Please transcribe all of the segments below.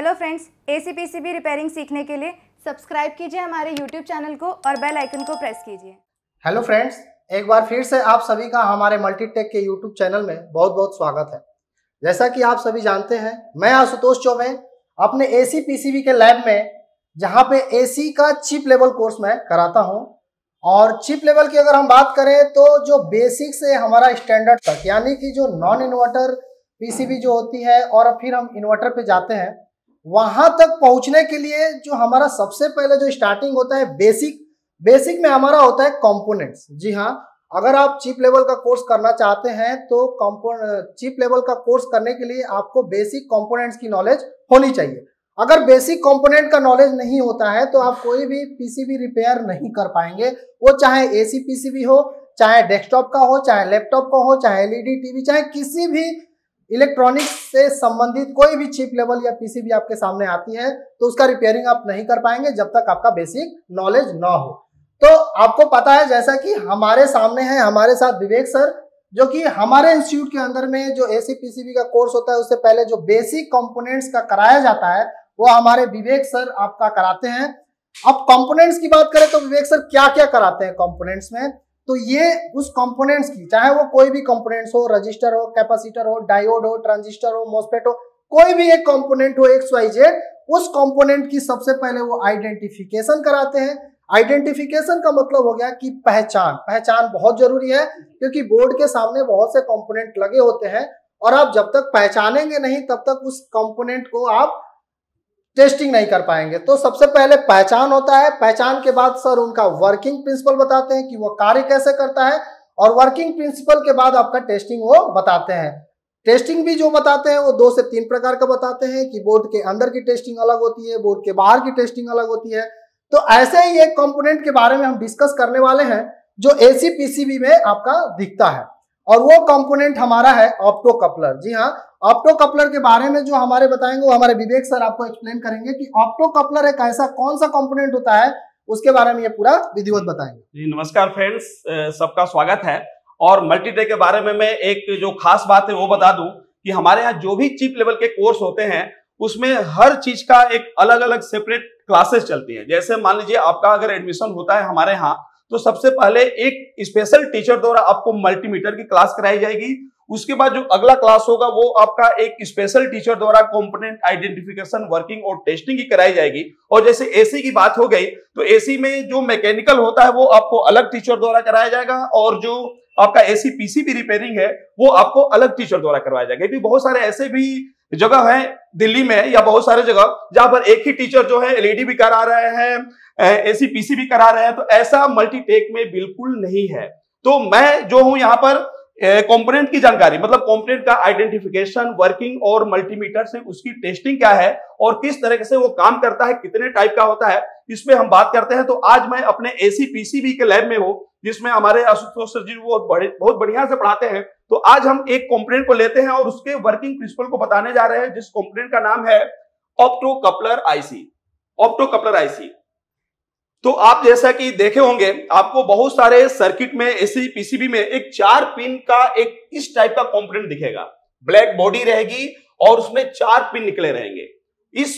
Hello friends, AC PCB repairing सीखने के लिए सब्सक्राइब कीजिए हमारे यूट्यूब चैनल को और बेल आइकन को प्रेस कीजिए। हेलो फ्रेंड्स, एक बार फिर से आप सभी का हमारे मल्टीटेक के यूट्यूब चैनल में बहुत बहुत स्वागत है। जैसा कि आप सभी जानते हैं, मैं आशुतोष चौबे अपने एसी पीसीबी के लैब में, जहां पे एसी का चिप लेवल कोर्स मैं कराता हूं। और चिप लेवल की अगर हम बात करें तो जो बेसिक से हमारा स्टैंडर्ड तक, यानी कि जो नॉन इन्वर्टर पीसीबी जो होती है और फिर हम इन्वर्टर पे जाते हैं, वहां तक पहुंचने के लिए जो हमारा सबसे पहले जो स्टार्टिंग होता है बेसिक में हमारा होता है कंपोनेंट्स। जी हाँ, अगर आप चिप लेवल का कोर्स करना चाहते हैं तो चिप लेवल का कोर्स करने के लिए आपको बेसिक कंपोनेंट्स की नॉलेज होनी चाहिए। अगर बेसिक कंपोनेंट का नॉलेज नहीं होता है तो आप कोई भी पीसीबी रिपेयर नहीं कर पाएंगे। वो चाहे एसी पीसीबी हो, चाहे डेस्कटॉप का हो, चाहे लैपटॉप का हो, चाहे एलईडी टीवी, चाहे किसी भी इलेक्ट्रॉनिक्स से संबंधित कोई भी चिप लेवल या पीसीबी आपके सामने आती है तो उसका रिपेयरिंग आप नहीं कर पाएंगे जब तक आपका बेसिक नॉलेज ना हो। तो आपको पता है, जैसा कि हमारे सामने है हमारे साथ विवेक सर, जो कि हमारे इंस्टीट्यूट के अंदर में जो एसी पीसीबी का कोर्स होता है उससे पहले जो बेसिक कंपोनेंट्स का कराया जाता है वो हमारे विवेक सर आपका कराते हैं। अब कंपोनेंट्स की बात करें तो विवेक सर क्या क्या कराते हैं कंपोनेंट्स में, तो ये उस कंपोनेंट्स की, चाहे वो कोई भी कंपोनेंट्स हो, रजिस्टर हो, कैपेसिटर हो, डायोड हो, ट्रांजिस्टर हो, मॉसफेट हो, कोई भी एक कंपोनेंट हो XYZ, उस कंपोनेंट की सबसे पहले वो आइडेंटिफिकेशन कराते हैं। आइडेंटिफिकेशन का मतलब हो गया कि पहचान बहुत जरूरी है, क्योंकि बोर्ड के सामने बहुत से कंपोनेंट लगे होते हैं और आप जब तक पहचानेंगे नहीं तब तक उस कंपोनेंट को आप टेस्टिंग नहीं कर पाएंगे। तो सबसे पहले पहचान होता है। पहचान के बाद सर उनका वर्किंग प्रिंसिपल बताते हैं कि वो कार्य कैसे करता है, और वर्किंग प्रिंसिपल के बाद आपका टेस्टिंग वो बताते हैं। टेस्टिंग भी जो बताते हैं वो 2 से 3 प्रकार का बताते हैं कि बोर्ड के अंदर की टेस्टिंग अलग होती है, बोर्ड के बाहर की टेस्टिंग अलग होती है। तो ऐसे ही एक कंपोनेंट के बारे में हम डिस्कस करने वाले हैं जो एसी पीसीबी में आपका दिखता है, और वो कंपोनेंट हमारा है ऑप्टो कपलर। जी हाँ, ऑप्टो कपलर के बारे में जो हमारे बताएंगे वो हमारे विवेक सर आपको एक्सप्लेन करेंगे कि ऑप्टो कपलर एक ऐसा कौन सा कंपोनेंट होता है, उसके बारे में ये पूरा विधिवत बताएंगे। जी नमस्कार फ्रेंड्स, सबका स्वागत है। और मल्टीटेक के बारे में मैं एक जो खास बात है वो बता दूं कि हमारे यहाँ जो भी चिप लेवल के कोर्स होते हैं उसमें हर चीज का एक अलग अलग सेपरेट क्लासेस चलती हैं। जैसे मान लीजिए आपका अगर एडमिशन होता है हमारे यहाँ, तो सबसे पहले एक स्पेशल टीचर द्वारा आपको मल्टीमीटर की क्लास कराई जाएगी। उसके बाद जो अगला क्लास होगा वो आपका एक स्पेशल टीचर द्वारा कंपोनेंट आइडेंटिफिकेशन, वर्किंग और टेस्टिंग की कराई जाएगी। और जैसे एसी की बात हो गई तो एसी में जो मैकेनिकल होता है वो आपको अलग टीचर द्वारा कराया जाएगा, और जो आपका एसी पीसीबी रिपेयरिंग है वो आपको अलग टीचर द्वारा करवाया जाएगा। क्योंकि बहुत सारे ऐसे भी जगह है दिल्ली में या बहुत सारे जगह जहां पर एक ही टीचर जो है एलईडी भी करा रहे हैं, एसी पीसीबी करा रहे हैं। तो ऐसा मल्टीटेक में बिल्कुल नहीं है। तो मैं जो हूं यहाँ पर कंपोनेंट की जानकारी, मतलब कंपोनेंट का आइडेंटिफिकेशन, वर्किंग और मल्टीमीटर से उसकी टेस्टिंग क्या है और किस तरह से वो काम करता है, कितने टाइप का होता है, इसमें हम बात करते हैं। तो आज मैं अपने एसी पीसीबी के लैब में हूं, जिसमें हमारे आशुतोष सर जी वो बहुत बढ़िया से पढ़ाते हैं। तो आज हम एक कंपोनेंट को लेते हैं और उसके वर्किंग प्रिंसिपल को बताने जा रहे हैं, जिस कंपोनेंट का नाम है opto coupler IC. Opto coupler IC, तो आप जैसा कि देखे होंगे, आपको बहुत सारे सर्किट में एसी पीसीबी में एक 4 पिन का एक इस टाइप का कंपोनेंट दिखेगा। ब्लैक बॉडी रहेगी और उसमें 4 पिन निकले रहेंगे। इस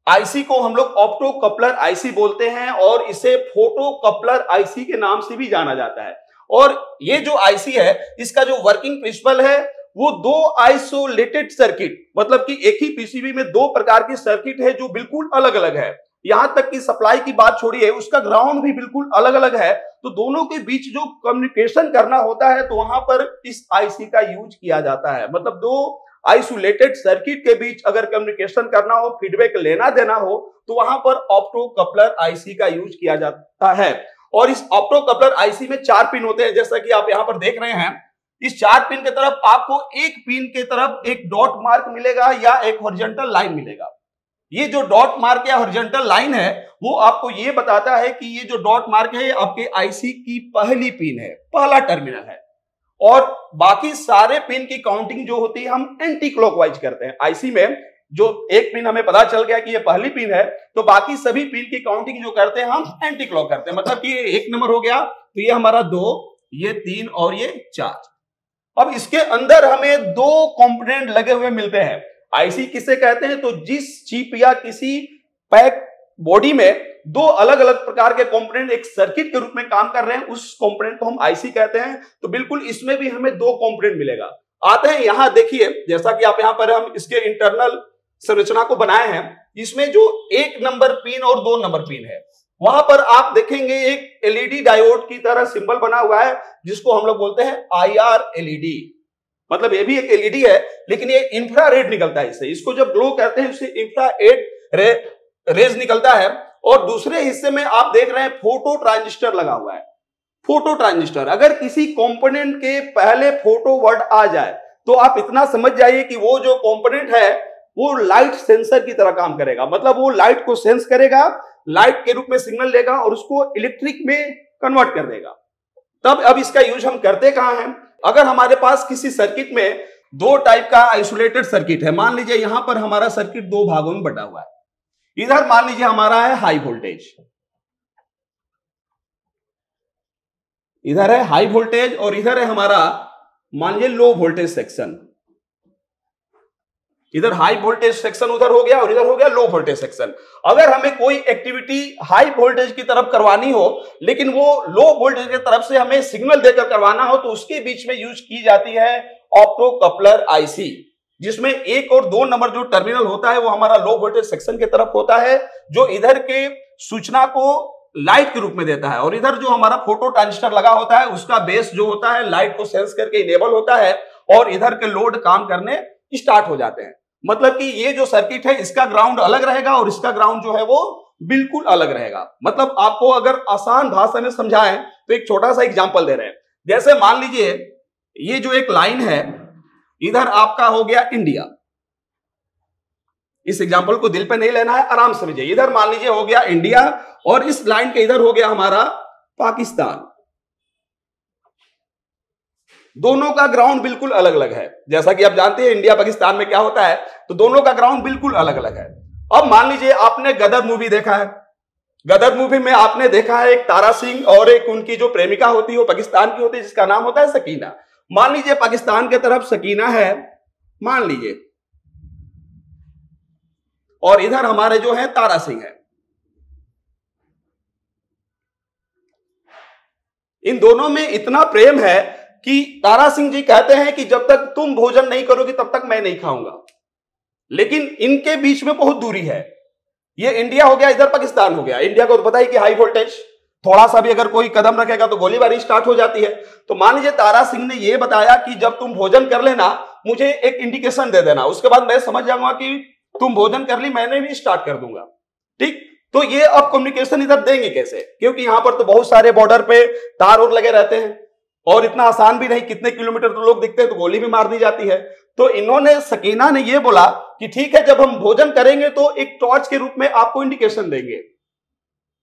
आईसी को हम लोग ऑप्टो कपलर आईसी बोलते हैं और इसे फोटो कपलर आईसी के नाम से भी जाना जाता है। और ये जो आईसी है, इसका जो वर्किंग प्रिंसिपल है वो 2 आइसोलेटेड सर्किट, मतलब कि एक ही पीसीबी में 2 प्रकार की सर्किट है जो बिल्कुल अलग अलग है। यहां तक कि सप्लाई की बात छोड़िए, उसका ग्राउंड भी बिल्कुल अलग अलग है। तो दोनों के बीच जो कम्युनिकेशन करना होता है तो वहां पर इस आईसी का यूज किया जाता है। मतलब 2 आइसोलेटेड सर्किट के बीच अगर कम्युनिकेशन करना हो, फीडबैक लेना देना हो, तो वहां पर ऑप्टो कपलर आईसी का यूज किया जाता है। और इस ऑप्टो कपलर आईसी में 4 पिन होते हैं, जैसा कि आप यहां पर देख रहे हैं। इस 4 पिन के तरफ आपको एक पिन के तरफ एक डॉट मार्क मिलेगा या एक हॉरिजॉन्टल लाइन मिलेगा। ये जो डॉट मार्क या हॉरिजॉन्टल लाइन है वो आपको ये बताता है कि ये जो डॉट मार्क है आपके आईसी की पहली पिन है, पहला टर्मिनल है। और बाकी सारे पिन की काउंटिंग जो होती है हम एंटी क्लॉकवाइज करते हैं। आईसी में जो एक पिन हमें पता चल गया कि ये पहली पिन है, तो बाकी सभी पिन की काउंटिंग जो करते हैं हम एंटी क्लॉक करते हैं। मतलब कि ये 1 नंबर हो गया, तो ये हमारा 2, ये 3 और ये 4। अब इसके अंदर हमें 2 कंपोनेंट लगे हुए मिलते हैं। आईसी किसे कहते हैं? तो जिस चिप या किसी पैक बॉडी में दो अलग अलग प्रकार के कंपोनेंट एक सर्किट के रूप में काम कर रहे हैं, उस कंपोनेंट को हम आईसी कहते हैं। तो बिल्कुल इसमें भी हमें दो कंपोनेंट मिलेगा। आते हैं यहां, देखिए जैसा कि आप यहां पर हम इसके इंटरनल संरचना को बनाए हैं, इसमें जो 1 नंबर पिन और 2 नंबर पिन है, वहां पर आप देखेंगे एक एलईडी डायोड की तरह सिंबल बना हुआ है, जिसको हम लोग बोलते हैं IR एलईडी। मतलब ये भी एक एलईडी है, लेकिन ये इंफ्रारेड निकलता है इससे। इसको जब ग्लो करते हैं इससे इंफ्रारेड रेज निकलता है। और दूसरे हिस्से में आप देख रहे हैं फोटो ट्रांजिस्टर लगा हुआ है। फोटो ट्रांजिस्टर, अगर किसी कंपोनेंट के पहले फोटो वर्ड आ जाए तो आप इतना समझ जाइए कि वो जो कंपोनेंट है वो लाइट सेंसर की तरह काम करेगा। मतलब वो लाइट को सेंस करेगा, लाइट के रूप में सिग्नल लेगा और उसको इलेक्ट्रिक में कन्वर्ट कर देगा। तब अब इसका यूज हम करते कहां हैं? अगर हमारे पास किसी सर्किट में दो टाइप का आइसोलेटेड सर्किट है, मान लीजिए यहां पर हमारा सर्किट दो भागों में बटा हुआ है। इधर मान लीजिए हमारा है हाई वोल्टेज, इधर है हाई वोल्टेज और इधर है हमारा मान लीजिए लो वोल्टेज सेक्शन। इधर हाई वोल्टेज सेक्शन उधर हो गया और इधर हो गया लो वोल्टेज सेक्शन। अगर हमें कोई एक्टिविटी हाई वोल्टेज की तरफ करवानी हो लेकिन वो लो वोल्टेज की तरफ से हमें सिग्नल देकर करवाना हो, तो उसके बीच में यूज की जाती है ऑप्टो कपलर आईसी, जिसमें 1 और 2 नंबर जो टर्मिनल होता है वो हमारा लो वोल्टेज सेक्शन की तरफ होता है, जो इधर के सूचना को लाइट के रूप में देता है। और इधर जो हमारा फोटो ट्रांजिस्टर लगा होता है उसका बेस जो होता है लाइट को सेंस करके इनेबल होता है और इधर के लोड काम करने स्टार्ट हो जाते हैं। मतलब कि ये जो सर्किट है इसका ग्राउंड अलग रहेगा और इसका ग्राउंड जो है वो बिल्कुल अलग रहेगा। मतलब आपको अगर आसान भाषा में समझाएं तो एक छोटा सा एग्जांपल दे रहे हैं। जैसे मान लीजिए ये जो एक लाइन है, इधर आपका हो गया इंडिया। इस एग्जांपल को दिल पे नहीं लेना है, आराम से समझिए। इधर मान लीजिए हो गया इंडिया और इस लाइन के इधर हो गया हमारा पाकिस्तान। दोनों का ग्राउंड बिल्कुल अलग अलग है। जैसा कि आप जानते हैं इंडिया पाकिस्तान में क्या होता है, तो दोनों का ग्राउंड बिल्कुल अलग अलग है। अब मान लीजिए आपने गदर मूवी देखा है। गदर मूवी में आपने देखा है एक तारा सिंह और एक उनकी जो प्रेमिका होती है वो पाकिस्तान की होती है, जिसका नाम होता है सकीना। मान लीजिए पाकिस्तान की तरफ सकीना है, मान लीजिए, और इधर हमारे जो है तारा सिंह है। इन दोनों में इतना प्रेम है कि तारा सिंह जी कहते हैं कि जब तक तुम भोजन नहीं करोगी तब तक मैं नहीं खाऊंगा। लेकिन इनके बीच में बहुत दूरी है। ये इंडिया हो गया, इधर पाकिस्तान हो गया। इंडिया को तो पता है कि हाई वोल्टेज, थोड़ा सा भी अगर कोई कदम रखेगा तो गोलीबारी स्टार्ट हो जाती है। तो मान लीजिए तारा सिंह ने यह बताया कि जब तुम भोजन कर लेना मुझे एक इंडिकेशन दे देना, उसके बाद मैं समझ जाऊंगा कि तुम भोजन कर ली, मैंने भी स्टार्ट कर दूंगा। ठीक, तो ये अब कम्युनिकेशन इधर देंगे कैसे? क्योंकि यहां पर तो बहुत सारे बॉर्डर पे तार और लगे रहते हैं और इतना आसान भी नहीं, कितने किलोमीटर तो लोग दिखते हैं तो गोली भी मार दी जाती है। तो इन्होंने, सकीना ने यह बोला कि ठीक है, जब हम भोजन करेंगे तो एक टॉर्च के रूप में आपको इंडिकेशन देंगे।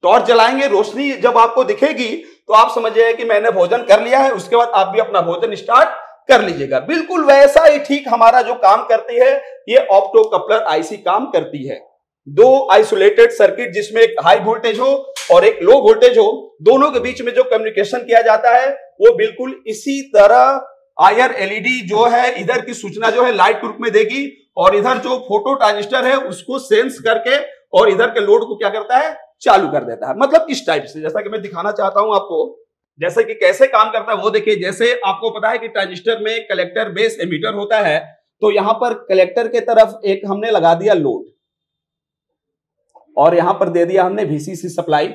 टॉर्च जलाएंगे, रोशनी जब आपको दिखेगी तो आप समझिए कि मैंने भोजन कर लिया है, उसके बाद आप भी अपना भोजन स्टार्ट कर लीजिएगा। बिल्कुल वैसा ही ठीक हमारा जो काम करती है ये ऑप्टो कपलर आईसी काम करती है। दो आइसोलेटेड सर्किट जिसमें एक हाई वोल्टेज हो और एक लो वोल्टेज हो, दोनों के बीच में जो कम्युनिकेशन किया जाता है वो बिल्कुल इसी तरह आईआर एलईडी जो है इधर की सूचना जो है लाइट के रूप में देगी और इधर जो फोटो ट्रांजिस्टर है उसको सेंस करके और इधर के लोड को क्या करता है, चालू कर देता है। मतलब इस टाइप से, जैसा कि मैं दिखाना चाहता हूं आपको, जैसे कि कैसे काम करता है वो देखिए। जैसे आपको पता है कि ट्रांजिस्टर में कलेक्टर बेस एमीटर होता है, तो यहां पर कलेक्टर के तरफ एक हमने लगा दिया लोड और यहां पर दे दिया हमने वीसीसी सप्लाई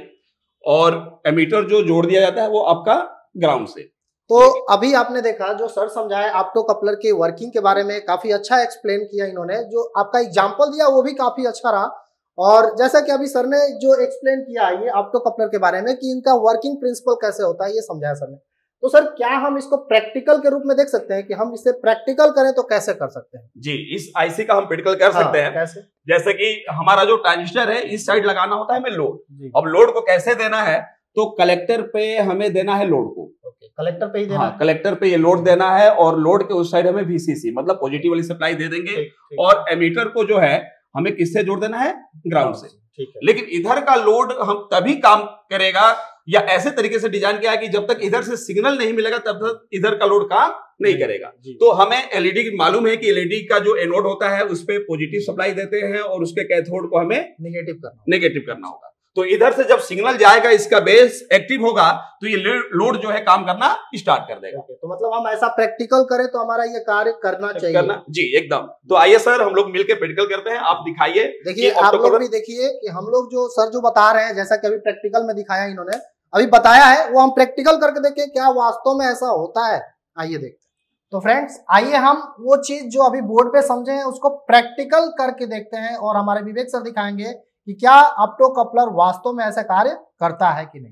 और एमीटर जो जोड़ दिया जाता है वो आपका ग्राउंड से। तो अभी आपने देखा जो सर समझाए ऑप्टो कपलर के वर्किंग के बारे में, काफी अच्छा एक्सप्लेन किया इन्होंने। जो आपका एग्जांपल दिया वो भी काफी अच्छा रहा। और जैसा कि अभी सर ने जो एक्सप्लेन किया ये ऑप्टो कपलर के बारे में कि इनका वर्किंग प्रिंसिपल कैसे होता है, ये समझाया सर ने। तो सर क्या हम इसको प्रैक्टिकल के रूप में देख सकते हैं कि हम इसे प्रैक्टिकल करें तो कैसे कर सकते हैं? जी, इस आईसी का हम प्रैक्टिकल कर सकते हैं। कैसे? जैसे कि हमारा जो ट्रांजिस्टर है इस साइड लगाना होता है हमें लोड। अब लोड को कैसे देना है, तो कलेक्टर पे हमें देना है लोड को। कलेक्टर पे ही देना है? कलेक्टर पे ये लोड देना है और लोड के उस साइड हमें वीसीसी मतलब पॉजिटिव वाली सप्लाई दे देंगे और एमीटर को जो है हमें किससे जोड़ देना है, ग्राउंड से। ठीक है। लेकिन इधर का लोड हम तभी काम करेगा या ऐसे तरीके से डिजाइन किया है कि जब तक इधर से सिग्नल नहीं मिलेगा तब तक इधर का लोड काम नहीं करेगा। तो हमें एलईडी मालूम है कि एलईडी का जो एनोड होता है उस पे पॉजिटिव सप्लाई देते हैं और उसके कैथोड को हमें नेगेटिव करना होगा। तो इधर से जब सिग्नल जाएगा, इसका बेस एक्टिव होगा, तो ये लोड जो है काम करना स्टार्ट कर देगा। तो मतलब हम ऐसा प्रैक्टिकल करें तो हमारा ये कार्य करना चाहिए। जी एकदम। तो आइए सर हम लोग मिलकर प्रैक्टिकल करते हैं, आप दिखाइए। देखिए आप लोग भी देखिए कि हम लोग जो सर जो बता रहे हैं, जैसा कि अभी प्रैक्टिकल में दिखाया इन्होंने, अभी बताया है, वो हम प्रैक्टिकल करके देखें क्या वास्तव में ऐसा होता है। आइए देखते हैं। तो फ्रेंड्स आइए हम वो चीज जो अभी बोर्ड पे समझे हैं उसको प्रैक्टिकल करके देखते हैं और हमारे विवेक सर दिखाएंगे कि क्या ऑप्टो कपलर वास्तव में ऐसा कार्य करता है कि नहीं।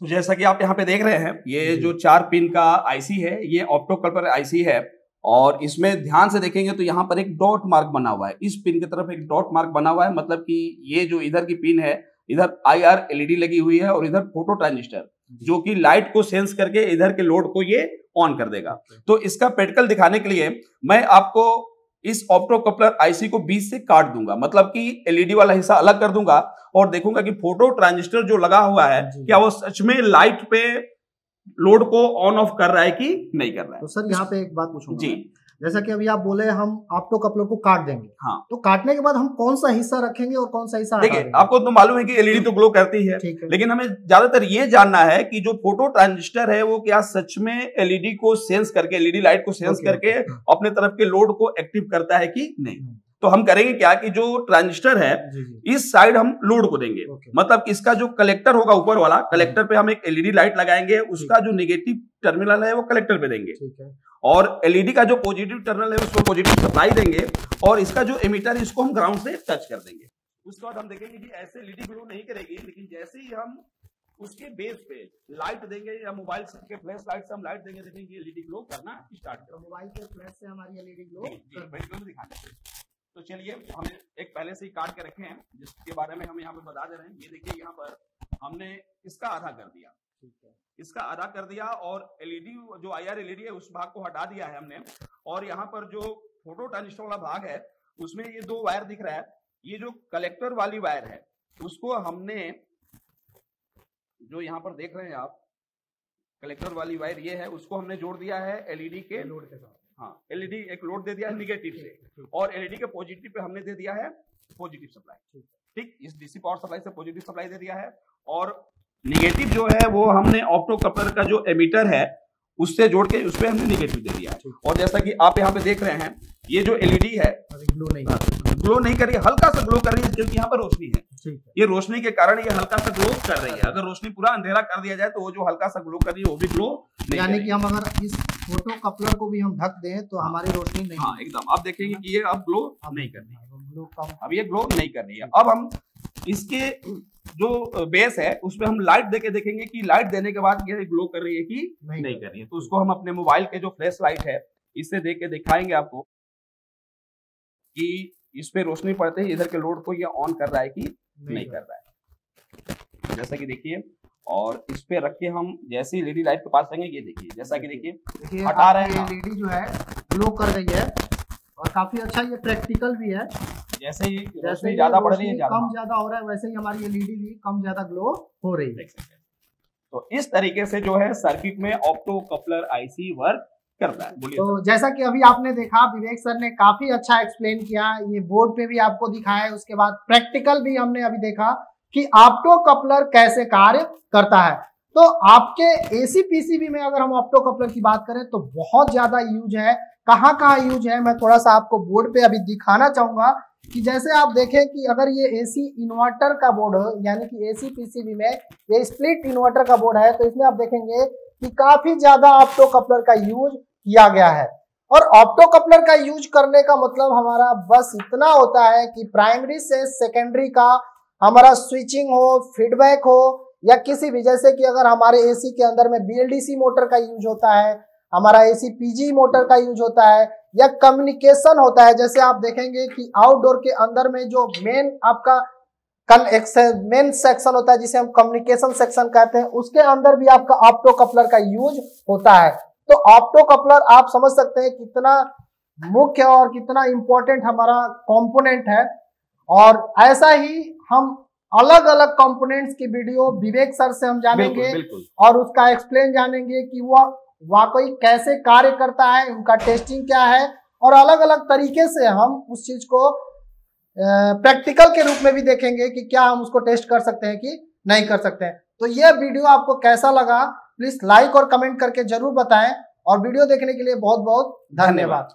तो जैसा कि आप यहाँ पे देख रहे हैं, ये जो 4 पिन का आईसी है, ये ऑप्टो कपलर आईसी है और इसमें ध्यान से देखेंगे तो यहाँ पर एक डॉट मार्क बना हुआ है। इस पिन की तरफ एक डॉट मार्क बना हुआ है, मतलब कि ये जो इधर की पिन है, इधर IR LED लगी हुई है और इधर फोटो ट्रांजिस्टर जो कि लाइट को सेंस करके इधर के लोड को ये ऑन कर देगा। तो इसका प्रैक्टिकल दिखाने के लिए मैं आपको इस ऑप्टो कपलर आईसी को बीच से काट दूंगा, मतलब कि एलईडी वाला हिस्सा अलग कर दूंगा और देखूंगा कि फोटो ट्रांजिस्टर जो लगा हुआ है क्या वो सच में लाइट पे लोड को ऑन ऑफ कर रहा है कि नहीं कर रहा है। तो सर यहाँ पे एक बात पूछूंगा जी, जैसा कि अभी आप बोले हम ऑप्टो कपलर को काट देंगे, हाँ, तो काटने के बाद हम कौन सा हिस्सा रखेंगे और कौन सा हिस्सा हटा देखिए देंगे? आपको तो मालूम है कि एलईडी तो ग्लो करती है, लेकिन हमें ज्यादातर ये जानना है कि जो फोटो ट्रांजिस्टर है वो क्या सच में एलईडी को सेंस करके, एलईडी लाइट को सेंस करके अपने तरफ के लोड को एक्टिव करता है कि नहीं। तो हम करेंगे क्या कि जो ट्रांजिस्टर है इस साइड हम लोड को देंगे, मतलब इसका जो कलेक्टर होगा ऊपर वाला कलेक्टर पे हम एक एलईडी लाइट लगाएंगे, उसका जो नेगेटिव टर्मिनल है वो कलेक्टर पे देंगे और एलईडी का जो पॉजिटिव टर्मिनल है उसको पॉजिटिव सप्लाई देंगे और इसका जो एमीटर है इसको हम ग्राउंड से टच कर देंगे। उसके बाद हम देखेंगे कि ऐसे एलईडी ग्लो नहीं करेगी, लेकिन जैसे ही हम उसके बेस पे लाइट देंगे या मोबाइल के फ्लैश लाइट से हम लाइट देंगे, देखेंगे एलईडी ग्लो करना स्टार्ट करेगा। मोबाइल के फ्लैश से हमारी एलईडी ग्लो दिखाते। तो चलिए हमने एक पहले से ही काट के रखे हैं जिसके बारे में हम यहाँ पे बता दे रहे हैं। ये देखिए यहाँ पर हमने इसका आधा कर दिया, इसका आधा कर दिया और एलईडी जो IR LED है उस भाग को हटा दिया है हमने और यहाँ पर जो फोटो ट्रांजिस्टर वाला भाग है उसमें ये 2 वायर दिख रहा है, ये जो कलेक्टर वाली वायर है उसको हमने, जो यहाँ पर देख रहे हैं आप कलेक्टर वाली वायर ये है, उसको हमने जोड़ दिया है एलईडी के लोड के साथ। हाँ, एलईडी एक लोड दे दिया है निगेटिव से और एलईडी के पॉजिटिव पे हमने दे दिया है पॉजिटिव सप्लाई। ठीक, इस डीसी पावर सप्लाई से पॉजिटिव सप्लाई दे दिया है और निगेटिव जो है वो हमने ऑप्टो कपलर का जो एमीटर है उससे जोड़ के उस पे हमने निगेटिव दे दिया है। और जैसा कि आप यहाँ पे देख रहे हैं ये जो एलईडी है ग्लो नहीं कर रही है, हल्का सा ग्लो कर रही है क्योंकि यहाँ पर रोशनी है। ये रोशनी के कारण ये हल्का सा ग्लो कर रही है। अगर रोशनी पूरा अंधेरा कर दिया जाए तो वो जो हल्का सा ग्लो कर रही है वो भी ग्लो नहीं, यानी कि हम अगर इस फोटो कपलर को भी हम ढक दें तो हमारी रोशनी नहीं, हाँ एकदम, आप देखेंगे कि ये अब ग्लो नहीं कर रही है, अब ये ग्लो नहीं कर रही है। अब हम इसके जो बेस है उसमें हम लाइट देके देखेंगे कि लाइट देने के बाद ये ग्लो कर रही है कि नहीं कर रही है। तो उसको हम अपने मोबाइल के जो फ्लैश लाइट है इससे देख के दिखाएंगे आपको कि इस पे रोशनी पड़ते ही इधर के लोड को ये ऑन कर रहा है कि नहीं कर रहा है। जैसा कि देखिए, और इस पे रख के हम जैसे ही एलईडी लाइट के पास आएंगे, ये देखिए जैसा कि देखिए हटा रहे हैं, एलईडी जो है ग्लो कर रही है और काफी अच्छा ये प्रैक्टिकल भी है। जैसे ही रोशनी ज्यादा पड़ रही है, कम ज्यादा हो रहा है, वैसे ही हमारी एलईडी भी कम ज्यादा ग्लो हो रही है। तो इस तरीके से जो है सर्किट में ऑप्टो कपलर आईसी वर्क करता है। तो जैसा कि अभी आपने देखा विवेक सर ने काफी अच्छा एक्सप्लेन किया, ये बोर्ड पे भी आपको दिखाया है, उसके बाद प्रैक्टिकल भी हमने अभी देखा कि ऑप्टो कपलर कैसे कार्य करता है। तो आपके एसी पीसीबी में अगर हम ऑप्टो कपलर की बात करें तो बहुत ज्यादा यूज है। कहाँ कहाँ यूज है मैं थोड़ा सा आपको बोर्ड पे अभी दिखाना चाहूंगा कि जैसे आप देखें कि अगर ये एसी इन्वर्टर का बोर्ड हो, यानी कि एसी पीसीबी में ये स्प्लिट इन्वर्टर का बोर्ड है, तो इसमें आप देखेंगे कि काफी ज्यादा ऑप्टो कपलर का यूज किया गया है। और ऑप्टो कपलर का यूज करने का मतलब हमारा बस इतना होता है कि प्राइमरी से सेकेंडरी का हमारा स्विचिंग हो, फीडबैक हो, या किसी भी, जैसे कि अगर हमारे एसी के अंदर में BLDC मोटर का यूज होता है, हमारा एसी PG मोटर का यूज होता है, या कम्युनिकेशन होता है। जैसे आप देखेंगे कि आउटडोर के अंदर में जो मेन आपका मेन सेक्शन होता है जिसे हम कम्युनिकेशन सेक्शन कहते हैं, उसके अंदर भी आपका ऑप्टो कपलर का यूज होता है। तो ऑप्टो कपलर आप समझ सकते हैं कितना मुख्य और कितना इंपॉर्टेंट हमारा कंपोनेंट है। और ऐसा ही हम अलग अलग कंपोनेंट्स की वीडियो विवेक सर से हम जानेंगे। बिल्कुल। और उसका एक्सप्लेन जानेंगे कि वह वाकई कैसे कार्य करता है, उनका टेस्टिंग क्या है, और अलग अलग तरीके से हम उस चीज को प्रैक्टिकल के रूप में भी देखेंगे कि क्या हम उसको टेस्ट कर सकते हैं कि नहीं कर सकते हैं। तो यह वीडियो आपको कैसा लगा प्लीज लाइक और कमेंट करके जरूर बताएं, और वीडियो देखने के लिए बहुत बहुत धन्यवाद।